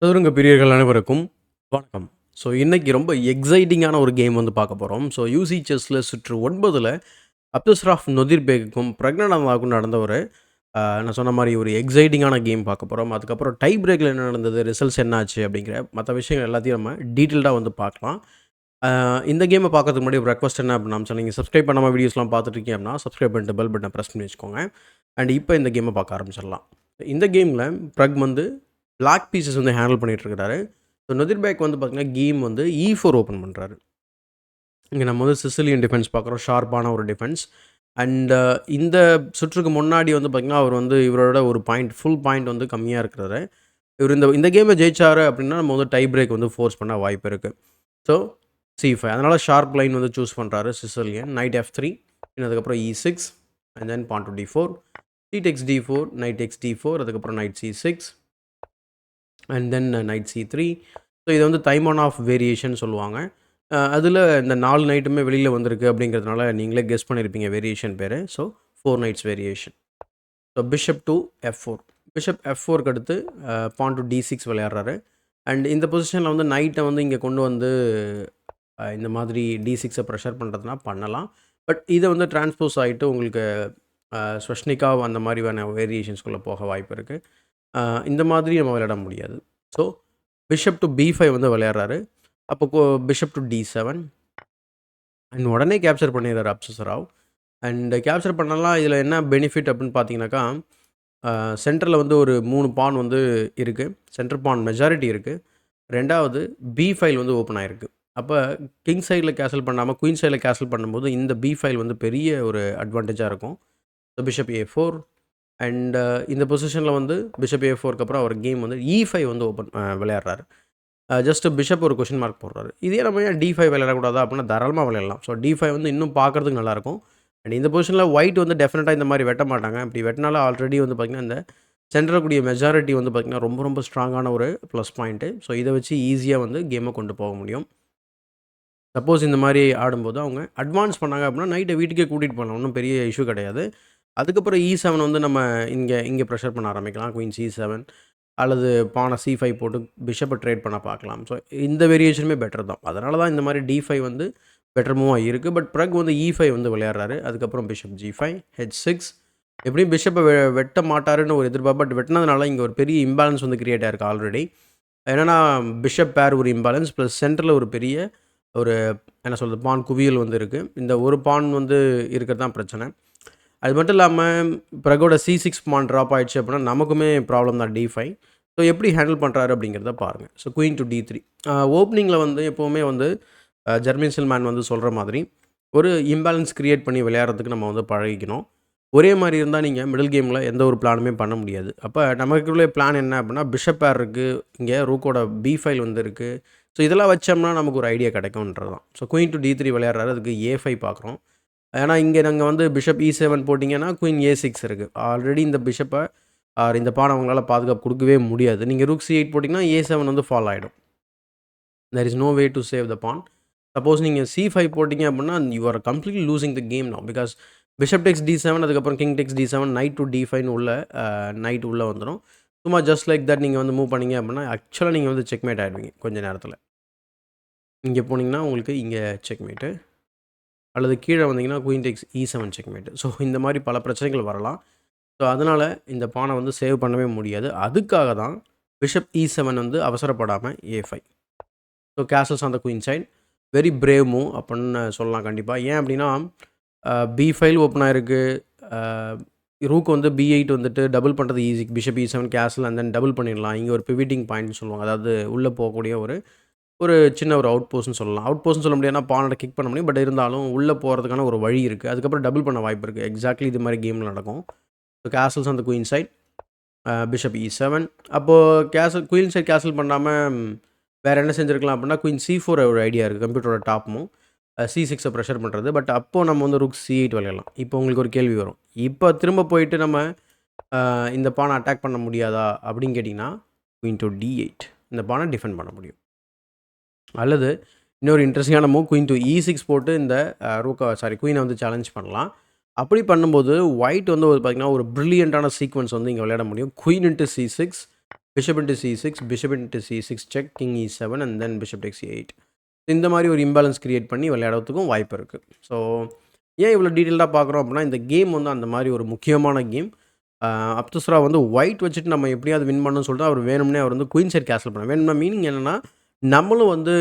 சதுரங்க பிரியர்கள் அனைவருக்கும் வணக்கம். ஸோ இன்னைக்கு ரொம்ப எக்ஸைட்டிங்கான ஒரு கேம் வந்து பார்க்க போகிறோம். ஸோ யூசி செஸ்ல சுற்று 9ல் அப்துஸ்ராஃப் நொதிர்பேக்குக்கும் பிரக்னானந்தாவுக்கும் நடந்த ஒரு நான் சொன்ன மாதிரி ஒரு எக்ஸைட்டிங்கான கேம் பார்க்க போகிறோம். அதுக்கப்புறம் டை பிரேக்கில் என்ன நடந்தது, ரிசல்ட்ஸ் என்னாச்சு அப்படிங்கிற மற்ற விஷயங்கள் எல்லாத்தையும் நம்ம டீட்டெயில்டாக வந்து பார்க்கலாம். இந்த கேமை பார்க்கறதுக்கு முன்னாடி ஒரு ரெக்வஸ்ட் என்ன அப்படின்னா, நீங்கள் சப்ஸ்கிரைப் பண்ணாமல் வீடியோஸ்லாம் பார்த்துட்டு இருக்கீங்க அப்படின்னா சப்ஸ்கிரைப் பண்ணிட்டு பெல் பட்டனை ப்ரெஸ் பண்ணி வச்சுக்கோங்க. அண்ட் இப்போ இந்த கேமை பார்க்க ஆரம்பிச்சிடலாம். இந்த கேமில் பிரக் வந்து பிளாக் பீசஸ் வந்து ஹேண்டில் பண்ணிட்டு இருக்கிறாரு. ஸோ நொதிர்பேக் வந்து பார்த்தீங்கன்னா கேம் வந்து E4 ஓப்பன் பண்ணுறாரு. இங்கே நம்ம வந்து சிசிலியன் டிஃபென்ஸ் பார்க்குறோம், ஷார்ப்பான ஒரு டிஃபென்ஸ். அண்ட் இந்த சுற்றுக்கு முன்னாடி வந்து பார்த்தீங்கன்னா அவர் வந்து இவரோட ஒரு பாயிண்ட் ஃபுல் பாயிண்ட் வந்து கம்மியாக இருக்கிறாரு. இவர் இந்த இந்த கேமை ஜெயிச்சாரு அப்படின்னா நம்ம வந்து டை பிரேக் வந்து ஃபோர்ஸ் பண்ண வாய்ப்பு இருக்குது. ஸோ C5 அதனால் ஷார்ப் லைன் வந்து சூஸ் பண்ணுறாரு சிசிலியன். நைட் F3 அதுக்கப்புறம் E6 and then pawn to D4, C takes D4, knight takes D4, அதுக்கப்புறம் knight C6 and then knight C3. So இதை வந்து டைம் ஆன் ஆஃப் வேரியேஷன் சொல்லுவாங்க. அதில் இந்த 4 நைட்டுமே வெளியில் வந்திருக்கு அப்படிங்கிறதுனால நீங்களே கெஸ் பண்ணியிருப்பீங்க வேரியேஷன் பேர். So 4 nights variation. So bishop to F4, bishop F4க்கு அடுத்து பான் டு D6 விளையாடுறாரு. அண்ட் இந்த பொசிஷனில் வந்து நைட்டை வந்து இங்கே கொண்டு வந்து இந்த மாதிரி D6 ப்ரெஷர் பண்ணுறதுனா பண்ணலாம். பட் இதை வந்து டிரான்ஸ்போஸ் ஆகிட்டு உங்களுக்கு ஸ்வஷ்னிகாவ் அந்த மாதிரியான வேரியேஷன்ஸ்குள்ளே போக வாய்ப்பு இருக்குது. இந்த மாதிரி நம்ம விளையாட முடியாது. ஸோ பிஷப் டு B5 வந்து விளையாடுறாரு. அப்போ பிஷப் டு D7 அண்ட் உடனே கேப்சர் பண்ணிடுறாரு அப்சுசராவ். அண்ட் கேப்சர் பண்ணலாம். இதில் என்ன பெனிஃபிட் அப்படின்னு பார்த்தீங்கன்னாக்கா, சென்டரில் வந்து ஒரு 3 பான் வந்து இருக்குது. சென்டர் பான் மெஜாரிட்டி இருக்குது. ரெண்டாவது B5 வந்து ஓப்பன் ஆகிருக்கு. அப்போ கிங் சைடில் கேன்சல் பண்ணாமல் குயின் சைடில் கேன்சல் பண்ணும்போது இந்த B5 வந்து பெரிய ஒரு அட்வான்டேஜாக இருக்கும். ஸோ பிஷப் A4 அண்ட் இந்த பொசிஷனில் வந்து பிஷப் A4க்கு அப்புறம் அவர் கேம் வந்து E5 வந்து ஓப்பன் விளையாடுறாரு. ஜஸ்ட் பிஷப் ஒரு கொஷின் மார்க் போடுறாரு. இதே நம்ம ஏன் D5 விளையாடக்கூடாதா அப்படின்னா தாராளமாக விளையாடலாம். ஸோ D5 வந்து இன்னும் பார்க்குறதுக்கு நல்லாயிருக்கும். அண்ட் இந்த பொசிஷனில் ஒயிட் வந்து டெஃபினட்டாக இந்த மாதிரி வெட்ட மாட்டாங்க. இப்படி வெட்டினாலும் ஆல்ரெடி வந்து பார்த்திங்கன்னா இந்த சென்டரில் கூடிய மெஜாரிட்டி வந்து பார்த்திங்கன்னா ரொம்ப ரொம்ப ஸ்ட்ராங்கான ஒரு ப்ளஸ் பாயிண்ட்டு. ஸோ இதை வச்சு ஈஸியாக வந்து கேமை கொண்டு போக முடியும். சப்போஸ் இந்த மாதிரி ஆடும்போது அவங்க அட்வான்ஸ் பண்ணாங்க அப்படின்னா நைட்டை வீட்டுக்கே கூட்டிகிட்டு போகலாம். ஒன்றும் பெரிய இஷ்யூ கிடையாது. அதுக்கப்புறம் E7 வந்து நம்ம இங்கே ப்ரெஷர் பண்ண ஆரம்பிக்கலாம். குயின் C7 அல்லது பானை C5 போட்டு பிஷப்பை ட்ரேட் பண்ண பார்க்கலாம். ஸோ இந்த வேரியேஷனுமே பெட்டர் தான். அதனால தான் இந்த மாதிரி D5 வந்து பெட்டர் மூவாக இருக்குது. பட் பிரக் வந்து E5 வந்து விளையாடுறாரு. அதுக்கப்புறம் பிஷப் G5, H6 எப்படியும் பிஷப்பை வெட்ட மாட்டாருன்னு ஒரு எதிர்பார்ப்பு. பட் வெட்டினதுனால இங்கே ஒரு பெரிய இம்பேலன்ஸ் வந்து கிரியேட் ஆயிருக்கு ஆல்ரெடி. என்னென்னா பிஷப் பேர் ஒரு இம்பேலன்ஸ் ப்ளஸ் சென்டரில் ஒரு பெரிய ஒரு என்ன சொல்கிறது பான் குவியல் வந்து இருக்குது. இந்த ஒரு பான் வந்து இருக்கிறது தான் பிரச்சனை. அது மட்டும் இல்லாமல் பிரகோட C6 பான் ட்ராப் ஆகிடுச்சு அப்படின்னா நமக்குமே ப்ராப்ளம் தான் D5. ஸோ எப்படி ஹேண்டில் பண்ணுறாரு அப்படிங்கிறத பாருங்கள். ஸோ குயின் டு D3 ஓப்பனிங்கில் வந்து எப்போவுமே வந்து ஜெர்மின் சில்மேன் வந்து சொல்கிற மாதிரி ஒரு இம்பேலன்ஸ் க்ரியேட் பண்ணி விளையாடுறதுக்கு நம்ம வந்து பழகிக்கணும். ஒரே மாதிரி இருந்தால் நீங்கள் மிடில் கேமில் எந்த ஒரு பிளானுமே பண்ண முடியாது. அப்போ நமக்குள்ளே பிளான் என்ன அப்படின்னா பிஷப் பேர் இருக்குது, இங்கே ரூக்கோட B5 வந்து இருக்குது. ஸோ இதெல்லாம் வச்சோம்னா நமக்கு ஒரு ஐடியா கிடைக்கும்ன்றது தான். So queen to D3 விளையாடுறாரு. அதுக்கு A5 பார்க்குறோம். ஏன்னா இங்கே நாங்கள் வந்து பிஷப் E7 போட்டிங்கன்னா குயின் A6 இருக்குது. ஆல்ரெடி இந்த பிஷப்பை இந்த பானை அவங்களால பாதுகாப்பு கொடுக்கவே முடியாது. நீங்கள் ரூக் C8 போட்டிங்கன்னா A7 வந்து ஃபால் ஆகிடும். There is no way to save the pawn. Suppose நீங்கள் C5 போட்டிங்க அப்படின்னா you are completely losing the game now. Because bishop takes D7 அதுக்கப்புறம் king Tex D7 night to D5 உள்ள night உள்ளே வந்துடும். சும்மா ஜஸ்ட் லைக் தட் நீங்கள் வந்து மூவ் பண்ணிங்க அப்படின்னா ஆக்சுவலாக நீங்கள் வந்து செக்மேட் ஆகிடுவீங்க கொஞ்சம் நேரத்தில். இங்கே போனீங்கன்னா உங்களுக்கு இங்கே செக்மேட்டு அல்லது கீழே வந்தீங்கன்னா குயின் டெக்ஸ் E7 செக்மேட்டு. ஸோ இந்த மாதிரி பல பிரச்சனைகள் வரலாம். ஸோ அதனால் இந்த பானை வந்து சேவ் பண்ணவே முடியாது. அதுக்காக தான் பிஷப் E7 வந்து அவசரப்படாமல் A5. So castles on the queen side very brave move அப்படின்னு சொல்லலாம் கண்டிப்பாக. ஏன் அப்படின்னா B5 ஓப்பன் ஆகிருக்கு. ரூக் வந்து B8 வந்துட்டு டபுள் பண்ணுறது easy. Bishop E7 castle and then double பண்ணிடலாம். இங்கே ஒரு பிவிட்டிங் பாயிண்ட்னு சொல்லுவாங்க. அதாவது உள்ளே போகக்கூடிய ஒரு சின்ன ஒரு அவுட் போஸ்ட்னு சொல்லலாம். அவுட் போஸ்ட்னு சொல்ல முடியாதுன்னா பானோட கிக் பண்ண முடியும். பட் இருந்தாலும் உள்ளே போகிறதுக்கான ஒரு வழி இருக்குது. அதுக்கப்புறம் டபுள் பண்ண வாய்ப்பு இருக்குது. எக்ஸாக்ட்லி இது மாதிரி கேமில் நடக்கும். ஸோ கேசல்ஸ் அந்த குயின் சைட் பிஷப் E7. அப்போது குயின் சைட் கேசல் பண்ணாமல் வேறு என்ன செஞ்சுருக்கலாம் அப்படின்னா குயின் C4 ஒரு ஐடியா இருக்குது. கம்ப்யூட்டரோட டாப்பும் C6 ப்ரெஷர் பண்ணுறது. பட் அப்போது நம்ம வந்து ரூக் C8 விளையாடலாம். இப்போ உங்களுக்கு ஒரு கேள்வி வரும். இப்போ திரும்ப போயிட்டு நம்ம இந்த பானை அட்டாக் பண்ண முடியாதா அப்படின்னு கேட்டிங்கன்னா குயின் டு D8 இந்த பானை டிஃபெண்ட் பண்ண முடியும். அல்லது இன்னொரு இன்ட்ரெஸ்டிங்கான மூவ் குயின் டு E6 போட்டு இந்த குயினை வந்து சேலஞ்ச் பண்ணலாம். அப்படி பண்ணும்போது ஒயிட் வந்து பார்த்திங்கன்னா ஒரு ப்ரில்லியண்ட்டான சீக்வன்ஸ் வந்து இங்கே விளையாட முடியும். Queen into C6 bishop into C6, bishop into C6 check, king E7 and then bishop takes E8. இந்த மாதிரி ஒரு இம்பேலன்ஸ் கிரியேட் பண்ணி விளையாடுறதுக்கும் வாய்ப்பு இருக்குது. ஸோ ஏன் இவ்வளோ டீட்டெயில்டாக பார்க்குறோம் அப்படின்னா, இந்த கேம் வந்து அந்த மாதிரி ஒரு முக்கியமான கேம். அப்துஸ்ரா வந்து ஒயிட் வச்சுட்டு நம்ம எப்படியாவது வின் பண்ணணும்னு சொல்லிட்டு அவர் வேணும்னே அவர் வந்து குயின் சைட் கேன்சல் பண்ண வேணும்னா மீனிங் என்னென்னா, நம்மளும் வந்து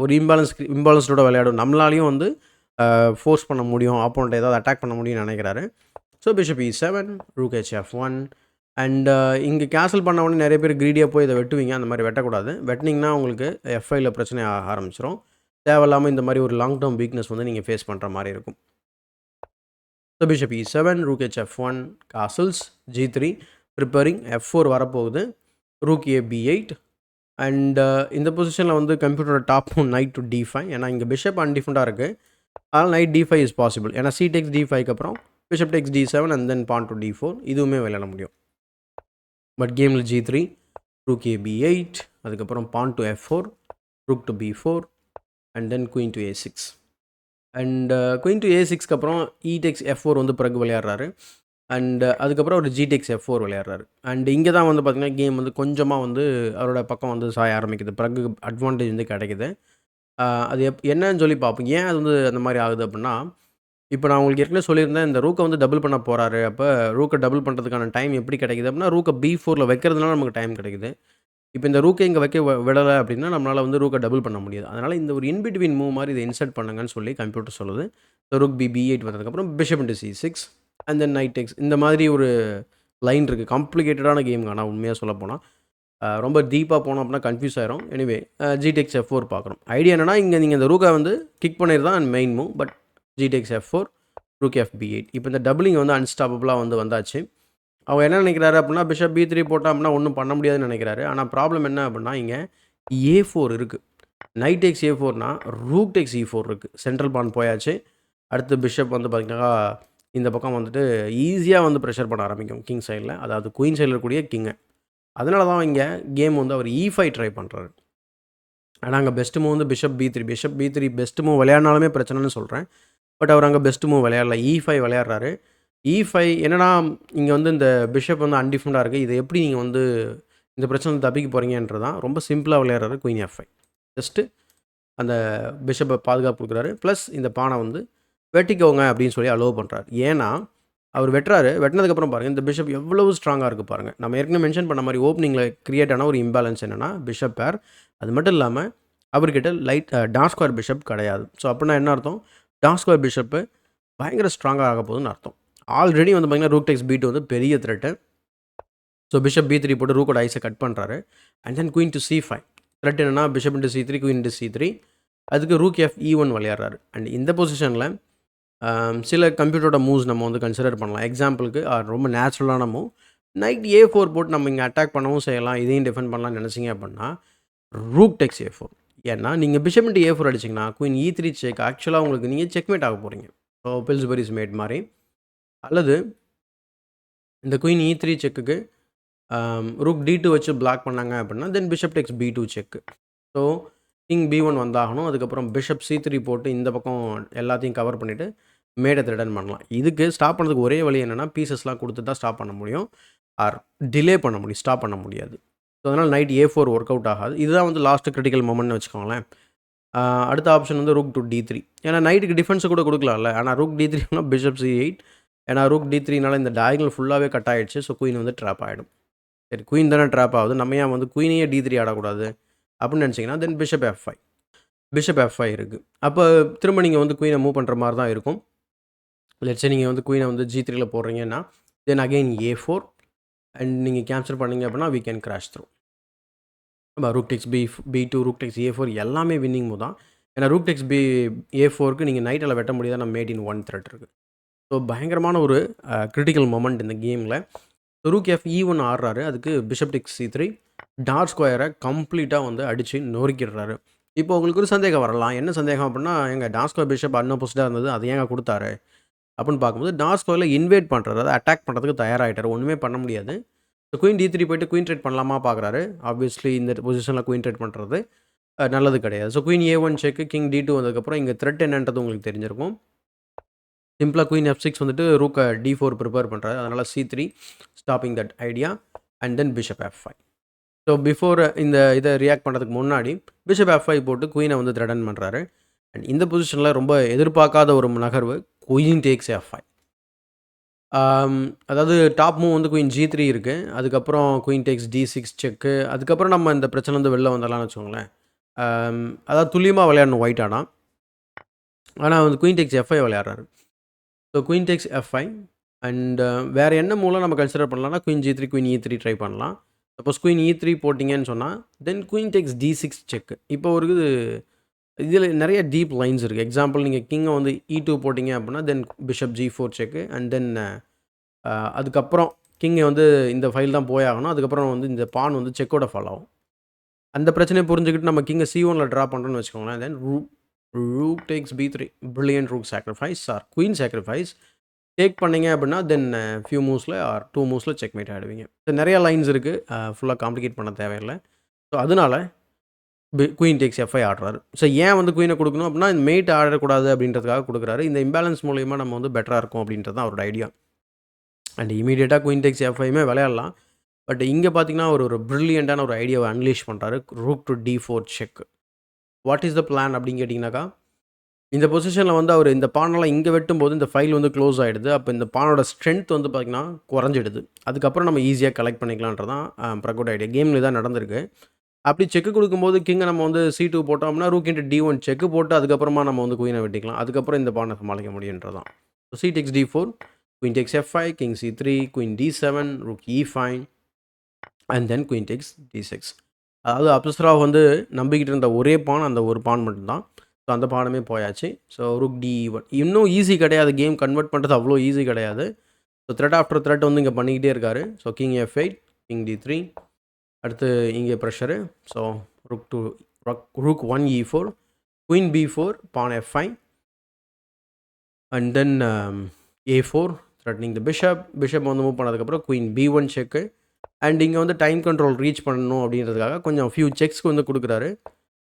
ஒரு இம்பேலன்ஸ்டோட விளையாடும், நம்மளாலையும் வந்து ஃபோர்ஸ் பண்ண முடியும், ஆப்போனண்ட் ஏதாவது அட்டாக் பண்ண முடியும்னு நினைக்கிறாரு. So bishop E7, rook HF1 and இங்கே கேன்சல் பண்ண உடனே நிறைய பேர் கிரீடியாக போய் இதை வெட்டுவீங்க. அந்த மாதிரி வெட்டக்கூடாது. வெட்டினீங்கன்னா உங்களுக்கு F5ல பிரச்சனை ஆரம்பிச்சிடும். தேவையில்லாமல் இந்த மாதிரி ஒரு லாங் டேர்ம் வீக்னஸ் வந்து நீங்கள் ஃபேஸ் பண்ணுற மாதிரி இருக்கும். So bishop E7, rook HF1, castles G3, preparing F4 வரப்போகுது, ரூக் A B8 அண்ட் இந்த பொசிஷனில் வந்து கம்ப்யூட்டரோட டாப் நைட் டு D5. ஏன்னா இங்கே பிஷப் அன்டிஃபெண்டாக இருக்குது, அதனால் நைட் D5 இஸ் பாசிபிள். ஏன்னா C டேக்ஸ் D5க்கு அப்புறம் bishop takes D7 and then pawn to D4 இதுவுமே விளையாட முடியும். பட் கேமில் G3, ரூக் A B8, அதுக்கப்புறம் pawn to F4, rook to B4 and then queen to A6 and queen to A6க்கு அப்புறம் E டேக்ஸ் F4 வந்து பிறகு விளையாடுறாரு. அண்ட் அதுக்கப்புறம் ஒரு G டேக்ஸ் F4 விளையாடுறாரு. அண்ட் இங்கே தான் வந்து பார்த்திங்கன்னா கேம் வந்து கொஞ்சமாக வந்து அவரோட பக்கம் வந்து சாய ஆரம்பிக்குது, பிறகு அட்வான்டேஜ் வந்து கிடைக்குது. அது என்னன்னு சொல்லி பார்ப்போம். ஏன் அது வந்து அந்த மாதிரி ஆகுது அப்படின்னா, இப்போ நான் உங்களுக்கு ஏற்கனவே சொல்லியிருந்தேன், இந்த ரூக்கை வந்து டபுள் பண்ண போகிறாரு. அப்போ ரூக்கை டபுள் பண்ணுறதுக்கான டைம் எப்படி கிடைக்குது அப்படின்னா, ரூக்கை B4ல வைக்கிறதுனால நமக்கு டைம் கிடைக்குது. இப்போ இந்த ரூக்கை இங்கே வைக்க விடலை அப்படின்னா நம்மளால் வந்து ரூக்கை டபுள் பண்ண முடியாது. அதனால் இந்த ஒரு இன்பிட்வீன் மூவ் மாதிரி இதை இன்சர்ட் பண்ணுங்கன்னு சொல்லி கம்ப்யூட்டர் சொல்லுது. ஸோ ரூக் B8 வந்ததுக்கப்புறம் bishop into C6 and then knight takes. இந்த மாதிரி ஒரு லைன் இருக்குது. காம்ப்ளிகேட்டடான கேம். ஆனால் உண்மையாக சொல்ல போனால் ரொம்ப டீப்பாக போனோம் அப்படின்னா கன்ஃபியூஸ் ஆயிரும். எனிவே G டேக்ஸ் F4 பார்க்குறோம். ஐடியா என்னென்னா, இங்கே நீங்கள் இந்த ரூக்கை வந்து கிக் பண்ணிடுதான் main move. But G takes F4, rook FB8. இப்போ இந்த டபுளிங் வந்து அன்ஸ்டாப்பபிளாக வந்து வந்தாச்சு. அவர் என்ன நினைக்கிறாரு அப்படின்னா, பிஷப் B3 போட்டால் அப்படின்னா ஒன்றும் பண்ண முடியாதுன்னு நினைக்கிறாரு. ஆனால் ப்ராப்ளம் என்ன அப்படின்னா, இங்கே A4 இருக்குது. நைட் டேக்ஸ் A4னா ரூக் டேக்ஸ் E4 இருக்குது. சென்ட்ரல் பான் போயாச்சு. அடுத்து பிஷப் வந்து பார்த்திங்கன்னா இந்த பக்கம் வந்துட்டு ஈஸியாக வந்து ப்ரெஷர் பண்ண ஆரம்பிக்கும் கிங் சைடில், அதாவது குயின் சைடில் இருக்கக்கூடிய கிங்கை. அதனால தான் இங்கே கேம் வந்து அவர் E5 ட்ரை பண்ணுறாரு. ஆனால் அங்கே பெஸ்ட் மூவ் வந்து bishop B3. Bishop B3 best move விளையாடினாலுமே பிரச்சனைன்னு சொல்கிறேன். பட் அவர் அங்கே பெஸ்ட் மூவ் விளையாடல, E5 விளையாடுறாரு. E5 என்னன்னா, இங்கே வந்து இந்த பிஷப் வந்து அன்டிஃபெண்டாக இருக்குது. இதை எப்படி நீங்கள் வந்து இந்த பிரச்சனை தப்பிக்க போகிறீங்கன்றது தான். ரொம்ப சிம்பிளாக விளையாடுறாரு குயின் F5. ஜஸ்ட்டு அந்த பிஷப்பை பாதுகாப்பு கொடுக்குறாரு. ப்ளஸ் இந்த பானை வந்து வெட்டிக்கோங்க அப்படின்னு சொல்லி அலோவ் பண்ணுறாரு. ஏன்னா அவர் வெட்டுறாரு. வெட்டினதுக்கப்புறம் பாருங்கள் இந்த பிஷப் எவ்வளவு ஸ்ட்ராங்காக இருக்குது பாருங்கள். நம்ம ஏற்கனவே மென்ஷன் பண்ண மாதிரி ஓப்பனிங்கில் கிரியேட் ஆன ஒரு இம்பேலன்ஸ் என்னென்னா பிஷப் பேர். அது மட்டும் இல்லாமல் அவர்கிட்ட டார்க் ஸ்கொயர் பிஷப் கிடையாது. ஸோ அப்படின்னா என்ன அர்த்தம்? டார்க் ஸ்கொயர் பிஷப்பு பயங்கர ஸ்ட்ராங்காக ஆக போகுதுன்னு அர்த்தம். ஆல்ரெடி வந்து பார்த்திங்கன்னா ரூக் டேக்ஸ் B2 வந்து பெரிய த்ரெட்டு. ஸோ பிஷப் B3 போட்டு ரூக்கோட ஐஸை கட் பண்ணுறாரு. And then queen to C5. Threat என்னென்னா bishop into C3, queen into C3. அதுக்கு ரூக் FE1 விளையாடுறாரு. அண்ட் இந்த பொசிஷனில் சில கம்ப்யூட்டரோட மூவ்ஸ் நம்ம வந்து கன்சிடர் பண்ணலாம். எக்ஸாம்பிளுக்கு ரொம்ப நேச்சுரலான மூவ், நைட் A4 போட்டு நம்ம இங்கே அட்டாக் பண்ணவும் செய்யலாம், இதையும் டிஃபெண்ட் பண்ணலாம்னு நினச்சிங்க அப்படின்னா ரூக் டேக்ஸ் A4. ஏன்னா நீங்கள் பிஷப் இன்ட்டு A4 அடிச்சிங்கன்னா குயின் E3 செக். ஆக்சுவலாக உங்களுக்கு நீங்கள் செக்மேட் ஆக போகிறீங்க. ஸோ பில்ஸ்பரிஸ் மேட் மாதிரி. அல்லது இந்த குயின் E3 செக்குக்கு ரூக் D2 வச்சு பிளாக் பண்ணாங்க அப்படின்னா then bishop takes B2 check. So king B1 வந்தாகணும். அதுக்கப்புறம் பிஷப் C3 போட்டு இந்த பக்கம் எல்லாத்தையும் கவர் பண்ணிவிட்டு மேடை ரிட்டர்ன் பண்ணலாம். இதுக்கு ஸ்டாப் பண்ணுறதுக்கு ஒரே வழி என்னென்னா, பீசஸ்லாம் கொடுத்து தான் ஸ்டாப் பண்ண முடியும், ஆர் டிலே பண்ண முடியும், ஸ்டாப் பண்ண முடியாது. ஸோ அதனால் நைட் A4 ஒர்க் அவுட் ஆகாது. இதுதான் வந்து லாஸ்ட்டு கிரிட்டிக்கல் மொமெண்ட்னு வச்சுக்கோங்களேன். அடுத்த ஆப்ஷன் வந்து ரூக் டு D3. ஏன்னா நைட்டுக்கு டிஃபென்ஸு கூட கொடுக்கலாம்ல. ஆனால் ரூக் D3னா பிஷப் C8. ஏன்னா ரூக் D3னால இந்த டயகனல் ஃபுல்லாகவே கட் ஆகிடுச்சு. ஸோ குயின் வந்து ட்ராப் ஆகிடும். சரி, குயின் தானே ட்ராப் ஆகுது, நம்ம ஏன் வந்து குயினையே D3 ஆடக்கூடாது அப்படின்னு நினச்சிங்கன்னா தென் பிஷப் F5. பிஷப் F5 இருக்குது. அப்போ திரும்ப நீங்கள் வந்து குயினை மூவ் பண்ணுற மாதிரி தான் இருக்கும். லெட்ஸே நீங்கள் வந்து குயினை வந்து G3ல போடுறீங்கன்னா தென் அகெயின் A4 அண்ட் நீங்கள் கேன்சல் பண்ணிங்க அப்படின்னா we can crash through. Rook tax B2, rook tax A4 எல்லாமே வின்னிங் மூவ் தான். ஏன்னா ரூக் டேக்ஸ் A4க்கு நீங்கள் நைட்டில் வெட்ட முடியாத நம்ம மேட் இன் 1 த்ரெட் இருக்குது. ஸோ பயங்கரமான ஒரு கிரிட்டிக்கல் மொமெண்ட் இந்த கேமில். ரூக் FE1 ஆடுறாரு. அதுக்கு பிஷப் டேக்ஸ் C3 டார்க் ஸ்கொயரை கம்ப்ளீட்டாக வந்து அடித்து நொறுக்கிடுறாரு. இப்போ உங்களுக்கு ஒரு சந்தேகம் வரலாம். என்ன சந்தேகம் அப்படின்னா, எங்கள் டார்க் ஸ்கொயர் பிஷப் அன்அப்போசிட்டாக இருந்தது, அதை ஏங்க கொடுத்தாரு அப்படின்னு பார்க்கும்போது, டார்க் ஸ்கொயரில் இன்வேட் பண்ணுறாரு, அதாவது அட்டாக் பண்ணுறதுக்கு தயாராகிட்டார். ஒன்றுமே பண்ண முடியாது. ஸோ குயின் D3 போய்ட்டு குயின் ட்ரேட் பண்ணலாமா பார்க்குறாரு. ஆப்வியஸ்லி இந்த பொசிஷனில் குயின் ட்ரேட் பண்ணுறது நல்லது கிடையாது. ஸோ குயின் A1 செக்கு, கிங் D2 வந்ததுக்கப்புறம் இங்கே த்ரெட் என்னன்றது உங்களுக்கு தெரிஞ்சிருக்கும். சிம்பிளாக குயின் F6 வந்துட்டு ரூக்கை D4 ப்ரிப்பேர் பண்ணுறாரு. அதனால் C3 stopping that idea. And then bishop F5. So before இதை ரியாக்ட் பண்ணுறதுக்கு முன்னாடி பிஷப் F5 போட்டு குயினை வந்து த்ரெட்டன் பண்ணுறாரு. அண்ட் இந்த பொசிஷனில் ரொம்ப எதிர்பார்க்காத ஒரு நகர்வு, குயின் டேக்ஸ் F5. அதாவது டாப் மூவ் வந்து குயின் G3 இருக்குது. அதுக்கப்புறம் குயின் டேக்ஸ் D6 செக்கு. அதுக்கப்புறம் நம்ம இந்த பிரச்சனை வந்து வெளில வந்துடலாம்னு வச்சுக்கோங்களேன். அதாவது துல்லியமாக விளையாடணும் ஒயிட் ஆனால் வந்து குயின் டேக்ஸ் F5 விளையாடுறாரு. So queen takes F5 and வேறு என்ன மூலம் நம்ம கன்சிடர் பண்ணலாம்னா queen G3 queen E3 try பண்ணலாம். சப்போஸ் குயின் E3 போட்டிங்கன்னு சொன்னால் தென் குயின் டேக்ஸ் D6 செக்கு. இப்போ ஒரு இதில் நிறைய டீப் லைன்ஸ் இருக்குது. எக்ஸாம்பிள் நீங்கள் கிங்கை வந்து E2 போட்டிங்க அப்படின்னா then bishop G4 cheque and தென் அதுக்கப்புறம் கிங்கை வந்து இந்த ஃபைல் தான் போயாகணும். அதுக்கப்புறம் வந்து இந்த பான் வந்து செக்கோட ஃபாலோ ஆகும். அந்த பிரச்சனையை புரிஞ்சுக்கிட்டு நம்ம கிங்கை C1ல் ட்ரா பண்ணுறோன்னு வச்சுக்கோங்களேன். Then rook takes B3 brilliant rook sacrifice or queen sacrifice take பண்ணிங்க அப்படின்னா தென் ஃபியூ மூவ்ஸில் ஆர் 2 மூவ்ஸில் செக்மேட் ஆகிடுவீங்க. ஸோ நிறையா லைன்ஸ் இருக்குது, ஃபுல்லாக காம்ப்ளிகேட் பண்ண தேவையில்லை. ஸோ அதனால் குயின் டேக்ஸ் F5 ஆடுறாரு. ஸோ ஏன் வந்து குயினை கொடுக்கணும் அப்படின்னா இந்த மேட் ஆடக்கூடாது அப்படின்றதுக்காக கொடுக்குறாரு. இந்த இம்பேலன்ஸ் மூலிமா நம்ம வந்து பெட்டராக இருக்கும் அப்படின்றது தான் அவரோட ஐடியா. அண்ட் இமீடியட்டாக குயின் டேக்ஸ் F5மே விளையாடலாம். பட் இங்கே பார்த்தீங்கன்னா ஒரு ப்ரில்லியண்ட்டான ஒரு ஐடியாவை அன்லீஷ் பண்ணுறாரு. Rook to D4 check. What is the plan அப்படின்னு கேட்டிங்கனாக்கா, இந்த பொசிஷனில் வந்து அவர் இந்த பானெல்லாம் இங்கே வெட்டும்போது இந்த ஃபைல் வந்து க்ளோஸ் ஆகிடுது. அப்போ இந்த பானோட ஸ்ட்ரென்த் வந்து பார்த்திங்கன்னா குறைஞ்சிடுது. அதுக்கப்புறம் நம்ம ஈஸியாக கலெக்ட் பண்ணிக்கலான்றதான் ப்ரகுட் ஐடியா. கேமில் தான் நடந்திருக்கு. அப்படி செக்கு கொடுக்கும்போது கிங்கை நம்ம வந்து C2 போட்டோம்னா ரூக் இன்ட்டு D1 செக்கு போட்டு அதுக்கப்புறமா நம்ம வந்து குயினை வெட்டிக்கலாம். அதுக்கப்புறம் இந்த பானை சமாளிக்க முடியுன்றதான். So C takes D4, queen takes F5, king C3, queen D7, rook E5 and then queen takes D6. அதாவது அப்சரா வந்து நம்பிக்கிட்டு இருந்த ஒரே பான் அந்த ஒரு பான் மட்டும்தான். ஸோ அந்த பானமே போயாச்சு. ஸோ ரூக் D1 இன்னும் ஈஸி கிடையாது. கேம் கன்வெர்ட் பண்ணுறது அவ்வளோ ஈஸி கிடையாது. ஸோ த்ரெட் ஆஃப்டர் த்ரெட் வந்து இங்கே பண்ணிக்கிட்டே இருக்காரு. So king F8, king D3, அடுத்து இங்கே pressure. So rook 1 E4, queen B4, pawn F5 and then A4 threatening the bishop வந்து மூவ் பண்ணதுக்கப்புறம் குயின் B1 செக்கு. அண்ட் இங்கே வந்து டைம் கண்ட்ரோல் ரீச் பண்ணணும் அப்படின்றதுக்காக கொஞ்சம் ஃபியூ செக்ஸ்க்கு வந்து கொடுக்குறாரு.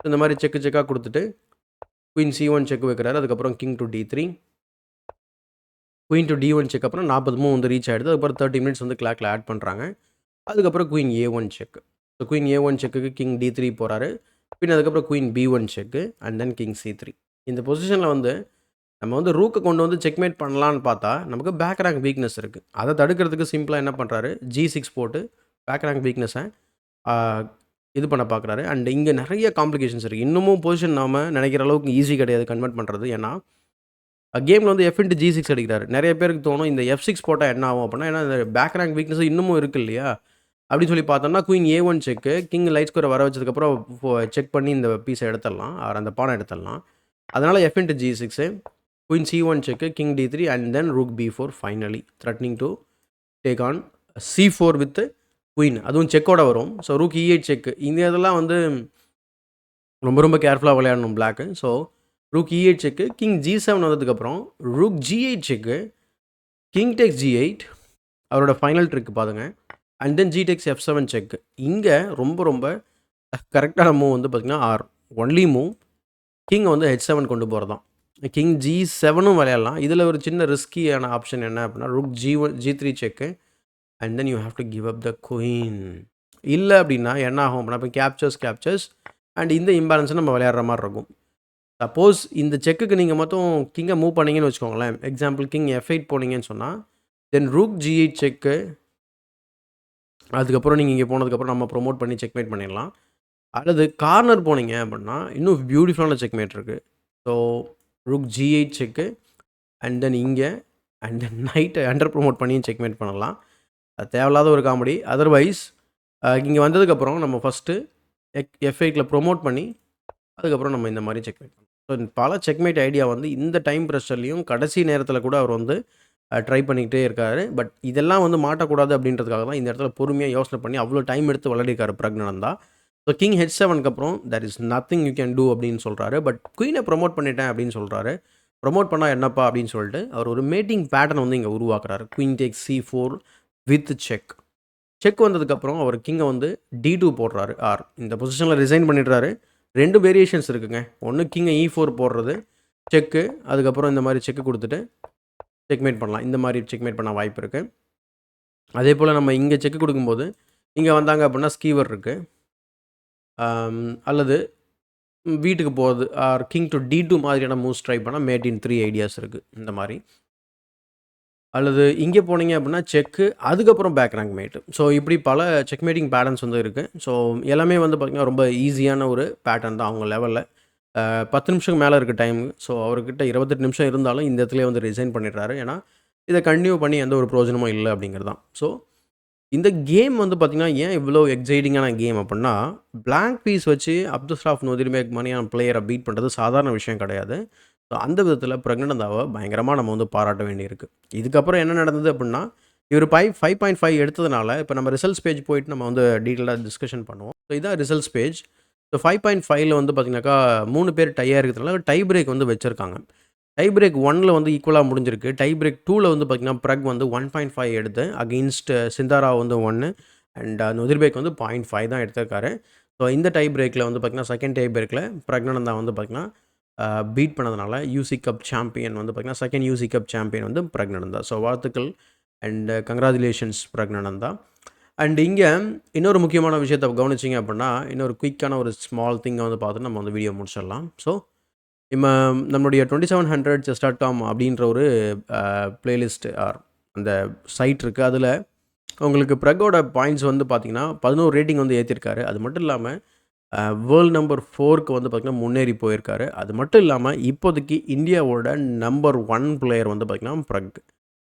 இந்த மாதிரி செக்காக கொடுத்துட்டு குயின் C1 செக் வைக்கிறாரு. அதுக்கப்புறம் king to D3, queen to D1 check. அப்புறம் 40 மூவ் வந்து ரீச் ஆகிடுது. அதுக்கப்புறம் 30 மினிட்ஸ் வந்து கிளாக்கில் ஆட் பண்ணுறாங்க. அதுக்கப்புறம் queen A1 check. So queen A1 செக்குக்கு கிங் D3 போகிறாரு. பின் அதுக்கப்புறம் queen B1 check and then king C3. இந்த பொசிஷனில் வந்து நம்ம வந்து ரூக்கை கொண்டு வந்து செக்மேட் பண்ணலான்னு பார்த்தா நமக்கு பேக் ரேங்க் வீக்னஸ் இருக்குது. அதை தடுக்கிறதுக்கு சிம்பிளாக என்ன பண்ணுறாரு, G6 போட்டு பேக் ரேங்க் வீக்னஸை இது பண்ண பார்க்குறாரு. அண்ட் இங்கே நிறைய காம்ப்ளிகேஷன்ஸ் இருக்குது. இன்னமும் பொசிஷன் நாம் நினைக்கிற அளவுக்கு ஈஸி கிடையாது கன்வெர்ட் பண்ணுறது. ஏன்னா கேமில் வந்து F into G6 அடிக்கிறாரு. நிறைய பேருக்கு தோணும் இந்த F6 போட்டால் என்ன ஆகும் அப்படின்னா, ஏன்னா இந்த பேக் ரேங்க் வீக்னஸ் இன்னமும் இருக்குது இல்லையா அப்படின்னு சொல்லி பார்த்தோம்னா குயின் A1 செக்கு, கிங் லைட் ஸ்கோரை வர வச்சதுக்கப்புறம் செக் பண்ணி இந்த பீஸை எடுத்துடலாம், அந்த பானை எடுத்துடலாம். அதனால் F into G6, queen C1 check, king D3 and then rook B4 finally threatening to take on C4 with queen. அதுவும் செக்கோட வரும். So rook E8 check. இந்த இதெல்லாம் வந்து ரொம்ப ரொம்ப கேர்ஃபுல்லாக விளையாடணும் black. So rook E8 check, king G7 வந்ததுக்கப்புறம் rook G8 check, king takes G8 அவரோட ஃபைனல் ட்ரிக் பாருங்க. And then G takes F7 check. இங்கே ரொம்ப ரொம்ப கரெக்டான மூவ் வந்து பார்த்திங்கன்னா ஒன்லி மூவ் கிங்கை வந்து H7 கொண்டு போகிறது தான். கிங் G7ம் விளையாடலாம். இதில் ஒரு சின்ன ரிஸ்கியான ஆப்ஷன் என்ன அப்படின்னா rook G3 check and then you have to give up the queen. இல்லை அப்படின்னா என்ன ஆகும் அப்படின்னா இப்போ கேப்சர்ஸ் அண்ட் இந்த இம்பேலன்ஸை நம்ம விளையாடுற மாதிரி இருக்கும். சப்போஸ் இந்த செக்குக்கு நீங்கள் மொத்தம் கிங்கை மூவ் பண்ணிங்கன்னு வச்சுக்கோங்களேன். எக்ஸாம்பிள் கிங் F8 போனீங்கன்னு சொன்னால் தென் ரூக் G8 செக்கு. அதுக்கப்புறம் நீங்கள் இங்கே போனதுக்கப்புறம் நம்ம ப்ரொமோட் பண்ணி செக்மேட் பண்ணிடலாம். அல்லது கார்னர் போனீங்க அப்படின்னா இன்னும் பியூட்டிஃபுல்லான செக்மேட் இருக்குது. So rook G8 check and then இங்கே அண்ட் தென் நைட்டை அண்டர் ப்ரொமோட் பண்ணியும் செக்மேட் பண்ணலாம். அது தேவையில்லாத ஒரு காமெடி. அதர்வைஸ் இங்கே வந்ததுக்கப்புறம் நம்ம ஃபஸ்ட்டு F8ல் ப்ரொமோட் பண்ணி அதுக்கப்புறம் நம்ம இந்த மாதிரி செக்மேட் பண்ணலாம். ஸோ பல செக்மேட் ஐடியா வந்து இந்த டைம் ப்ரெஷர்லையும் கடைசி நேரத்தில் கூட அவர் வந்து ட்ரை பண்ணிக்கிட்டே இருக்காரு. பட் இதெல்லாம் வந்து மாட்டக்கூடாது அப்படின்றதுக்காக தான் இந்த இடத்துல பொறுமையாக யோசனை பண்ணி அவ்வளோ டைம் எடுத்து விளையாடிருக்காரு பிரக்னனந்தா. ஸோ கிங் H7க்கு அப்புறம் there is nothing you can do அப்படின்னு சொல்கிறாரு. பட் குயினை ப்ரொமோட் பண்ணிட்டேன் அப்படின்னு சொல்கிறாரு. ப்ரொமோட் பண்ணால் என்னப்பா அப்படின்னு சொல்லிட்டு அவர் ஒரு மேட்டிங் பேட்டர்ன் வந்து இங்கே உருவாக்குறாரு. Queen takes C4 with check வந்ததுக்கப்புறம் அவர் கிங்கை வந்து D2 போடுறாரு. இந்த பொசிஷனில் ரிசைன் பண்ணிடுறாரு. 2 வேரியேஷன்ஸ் இருக்குங்க. ஒன்று கிங்கை E4 போடுறது செக்கு, அதுக்கப்புறம் இந்த மாதிரி செக்கு கொடுத்துட்டு செக்மேட் பண்ணலாம். இந்த மாதிரி செக்மேட் பண்ண வாய்ப்பு இருக்குது. அதே போல் நம்ம இங்கே செக்கு கொடுக்கும்போது இங்கே வந்தாங்க அப்படின்னா ஸ்கீவர் இருக்குது, அல்லது வீட்டுக்கு போகிறது ஆர் கிங் டு D2 மாதிரியான மூவ்ஸ் ட்ரை பண்ணால் மேட் இன் 3 ஐடியாஸ் இருக்குது இந்த மாதிரி. அல்லது இங்கே போனீங்க அப்படின்னா செக்கு, அதுக்கப்புறம் பேக் ரேங்க் மேட்டு. ஸோ இப்படி பல செக் மேட்டிங் பேட்டர்ன்ஸ் வந்து இருக்குது. ஸோ எல்லாமே வந்து பார்த்திங்கன்னா ரொம்ப ஈஸியான ஒரு பேட்டர்ன் தான் அவங்க லெவலில். 10 நிமிஷம் மேலே இருக்குது டைம். ஸோ அவர்கிட்ட 28 நிமிஷம் இருந்தாலும் இந்த இடத்துலேயே வந்து ரிசைன் பண்ணிடுறாரு. ஏன்னா இதை கண்டினியூ பண்ணி எந்த ஒரு பிரயோஜனமும் இல்லை அப்படிங்கிறது தான். ஸோ இந்த கேம் வந்து பார்த்திங்கன்னா ஏன் இவ்வளோ எக்ஸைட்டிங்கான கேம் அப்படின்னா, பிளாங்க் பீஸ் வச்சு அப்துல்ஸ்ராஃப் நொதிர்பேக் மாதிரியான பிளேயரை பீட் பண்ணுறது சாதாரண விஷயம் கிடையாது. ஸோ அந்த விதத்தில் பிரக்னந்தாவை பயங்கரமாக நம்ம வந்து பாராட்ட வேண்டியிருக்கு. இதுக்கப்புறம் என்ன நடந்தது அப்படின்னா, இவர் 5.5 எடுத்ததுனால இப்போ நம்ம ரிசல்ட்ஸ் பேஜ் போயிட்டு நம்ம வந்து டீட்டெயிலாக டிஸ்கஷன் பண்ணுவோம். ஸோ இதான் ரிசல்ட்ஸ் பேஜ். ஸோ 5.5ல் வந்து பார்த்திங்கனாக்கா 3 பேர் டையாக இருக்கிறதுனால டை பிரேக் வந்து வச்சுருக்காங்க. டை பிரேக் 1ல் வந்து ஈக்குவலாக முடிஞ்சிருக்கு. டை பிரேக் 2ல் வந்து பார்த்திங்கன்னா பிரக் வந்து 1.5 எடுத்து அகெயின்ஸ்ட் சிந்தாரா வந்து 1 அண்ட் நொதிர்பேக் வந்து 0.5 தான் எடுத்திருக்காரு. ஸோ இந்த டை பிரேக்கில் வந்து பார்த்திங்கன்னா செகண்ட் டை பிரேக்கில் பிரக்னானந்தா வந்து பார்த்திங்கன்னா பீட் பண்ணதுனால யூசி கப் சாம்பியன் வந்து பார்த்திங்கன்னா செகண்ட் யூசி கப் சாம்பியன் வந்து பிரக்னானந்தா. ஸோ வாழ்த்துக்கள் அண்ட் கங்க்ராச்சுலேஷன்ஸ் பிரக்னானந்தா. அண்ட் இங்கே இன்னொரு முக்கியமான விஷயத்தை கவனிச்சிங்க அப்படின்னா, இன்னொரு குயிக்கான ஒரு ஸ்மால் திங்கை வந்து பார்த்துட்டு நம்ம வந்து வீடியோ முடிச்சிடலாம். ஸோ நம்மளுடைய 2700 செஸ்.com அப்படின்ற ஒரு பிளேலிஸ்ட் ஆர் அந்த சைட் இருக்குது. அதில் உங்களுக்கு பிரகோட பாயிண்ட்ஸ் வந்து பார்த்திங்கன்னா 11 ரேட்டிங் வந்து ஏற்றிருக்காரு. அது மட்டும் இல்லாமல் வேர்ல்டு நம்பர் 4க்கு வந்து பார்த்திங்கன்னா முன்னேறி போயிருக்காரு. அது மட்டும் இல்லாமல் இப்போதைக்கு இந்தியாவோட நம்பர் 1 பிளேயர் வந்து பார்த்திங்கன்னா பிரக்.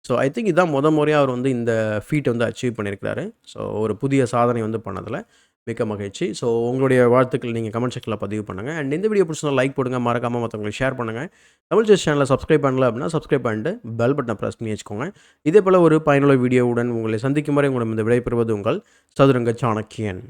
ஸோ ஐ திங்க் இதான் முறையாக அவர் வந்து இந்த ஃபீட் வந்து அச்சீவ் பண்ணியிருக்கிறாரு. ஸோ ஒரு புதிய சாதனை வந்து பண்ணதில் மிக்க மகிழ்ச்சி. ஸோ உங்களுடைய வாழ்த்துக்கள் நீங்கள் கமெண்ட் செக்ஷனில் பதிவு பண்ணுங்கள். அண்ட் இந்த வீடியோ பிடிச்சிருந்தா லைக் போடுங்க, மறக்காமல் மற்றவங்களுக்கு ஷேர் பண்ணுங்கள். தமிழ் செஸ் சேனலை சப்ஸ்கிரைப் பண்ணல அப்படின்னா சப்ஸ்கிரைப் பண்ணிட்டு பெல் பட்டனை ப்ரெஸ் பண்ணி வச்சுக்கோங்க. இதே போல் ஒரு பயனுள்ள வீடியோவுடன் உங்களை சந்திக்கும் வரை உங்களிடம் இந்த விடைபெறுவது உங்கள் சதுரங்க சாணக்கியன்.